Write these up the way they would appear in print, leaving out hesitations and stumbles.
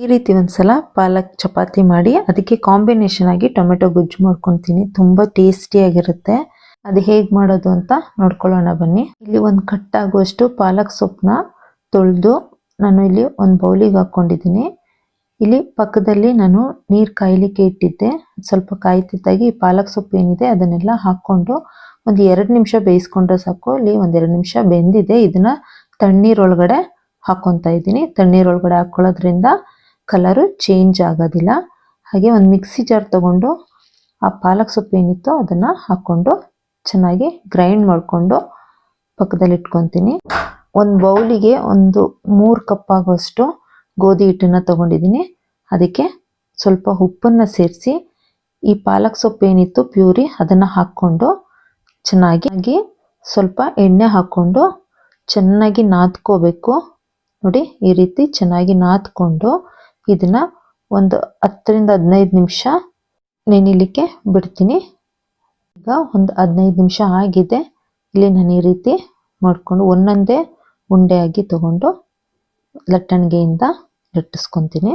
ಈ ರೀತಿ ಒಂದ್ಸಲ ಪಾಲಕ್ ಚಪಾತಿ ಮಾಡಿ ಅದಕ್ಕೆ ಕಾಂಬಿನೇಷನ್ ಆಗಿ ಟೊಮೆಟೊ ಗೊಜ್ಜು ಮಾಡ್ಕೊತೀನಿ. ತುಂಬಾ ಟೇಸ್ಟಿಯಾಗಿರುತ್ತೆ. ಅದು ಹೇಗೆ ಮಾಡೋದು ಅಂತ ನೋಡ್ಕೊಳ್ಳೋಣ ಬನ್ನಿ. ಇಲ್ಲಿ ಒಂದು ಕಟ್ಟಾಗುವಷ್ಟು ಪಾಲಕ್ ಸೊಪ್ಪನ್ನ ತೊಳೆದು ನಾನು ಇಲ್ಲಿ ಒಂದು ಬೌಲಿಗೆ ಹಾಕೊಂಡಿದ್ದೀನಿ. ಇಲ್ಲಿ ಪಕ್ಕದಲ್ಲಿ ನಾನು ನೀರು ಕಾಯಲಿಕ್ಕೆ ಇಟ್ಟಿದ್ದೆ. ಸ್ವಲ್ಪ ಕಾಯ್ತಿದ್ದಾಗಿ ಈ ಪಾಲಕ್ ಸೊಪ್ಪು ಏನಿದೆ ಅದನ್ನೆಲ್ಲ ಹಾಕ್ಕೊಂಡು ಒಂದು 2 ನಿಮಿಷ ಬೇಯಿಸ್ಕೊಂಡ್ರೆ ಸಾಕು. ಇಲ್ಲಿ ಒಂದು 2 ನಿಮಿಷ ಬೆಂದಿದೆ. ಇದನ್ನ ತಣ್ಣೀರೊಳಗಡೆ ಹಾಕೊತಾ ಇದ್ದೀನಿ. ತಣ್ಣೀರೊಳಗಡೆ ಹಾಕೊಳ್ಳೋದ್ರಿಂದ ಕಲರು ಚೇಂಜ್ ಆಗೋದಿಲ್ಲ. ಹಾಗೆ ಒಂದು ಮಿಕ್ಸಿ ಜಾರ್ ತಗೊಂಡು ಆ ಪಾಲಕ್ ಸೊಪ್ಪು ಏನಿತ್ತು ಅದನ್ನು ಹಾಕ್ಕೊಂಡು ಚೆನ್ನಾಗಿ ಗ್ರೈಂಡ್ ಮಾಡಿಕೊಂಡು ಪಕ್ಕದಲ್ಲಿ ಇಟ್ಕೊತೀನಿ. ಒಂದು ಬೌಲಿಗೆ ಒಂದು 3 ಕಪ್ ಆಗುವಷ್ಟು ಗೋಧಿ ಹಿಟ್ಟನ್ನು ತಗೊಂಡಿದ್ದೀನಿ. ಅದಕ್ಕೆ ಸ್ವಲ್ಪ ಉಪ್ಪನ್ನು ಸೇರಿಸಿ ಈ ಪಾಲಕ್ ಸೊಪ್ಪು ಏನಿತ್ತು ಪ್ಯೂರಿ ಅದನ್ನು ಹಾಕ್ಕೊಂಡು ಚೆನ್ನಾಗಿ ಸ್ವಲ್ಪ ಎಣ್ಣೆ ಹಾಕ್ಕೊಂಡು ಚೆನ್ನಾಗಿ ನಾದ್ಕೋಬೇಕು. ನೋಡಿ ಈ ರೀತಿ ಚೆನ್ನಾಗಿ ನಾದ್ಕೊಂಡು ಇದನ್ನ ಒಂದು 10 ರಿಂದ 15 ನಿಮಿಷ ನೆನಿಲಿಕ್ಕೆ ಬಿಡ್ತೀನಿ. ಈಗ ಒಂದು 15 ನಿಮಿಷ ಆಗಿದೆ. ಇಲ್ಲಿ ನಾನು ಈ ರೀತಿ ಮಾಡಿಕೊಂಡು ಒಂದೊಂದೇ ಉಂಡೆಯಾಗಿ ತಗೊಂಡು ಲಟ್ಟಣಿಗೆಯಿಂದ ಲಟ್ಟಿಸ್ಕೊತೀನಿ.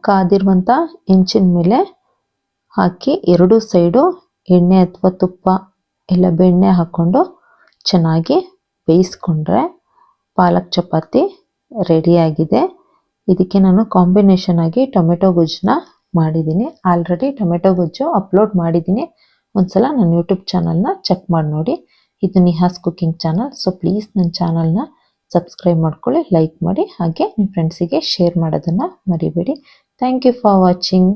ಕಾದಿರುವಂಥ ಹೆಂಚಿನ ಮೇಲೆ ಹಾಕಿ 2 ಸೈಡು ಎಣ್ಣೆ ಅಥವಾ ತುಪ್ಪ ಇಲ್ಲ ಬೆಣ್ಣೆ ಹಾಕ್ಕೊಂಡು ಚೆನ್ನಾಗಿ ಬೇಯಿಸ್ಕೊಂಡ್ರೆ ಪಾಲಕ್ ಚಪಾತಿ ರೆಡಿಯಾಗಿದೆ. ಇದಕ್ಕೆ ನಾನು ಕಾಂಬಿನೇಷನ್ ಆಗಿ ಟೊಮೆಟೊ ಗೊಜ್ಜನ್ನ ಮಾಡಿದ್ದೀನಿ. ಆಲ್ರೆಡಿ ಟೊಮೆಟೊ ಗೊಜ್ಜು ಅಪ್ಲೋಡ್ ಮಾಡಿದ್ದೀನಿ. ಒಂದ್ಸಲ ನನ್ನ ಯೂಟ್ಯೂಬ್ ಚಾನಲ್ನ ಚೆಕ್ ಮಾಡಿ ನೋಡಿ. ಇದು Nihas cooking channel. So please ನನ್ನ ಚಾನಲ್ನ ಸಬ್ಸ್ಕ್ರೈಬ್ ಮಾಡ್ಕೊಳ್ಳಿ, ಲೈಕ್ ಮಾಡಿ, ಹಾಗೆ ನಿಮ್ಮ ಫ್ರೆಂಡ್ಸಿಗೆ ಶೇರ್ ಮಾಡೋದನ್ನು ಮರಿಬೇಡಿ. Thank you for watching.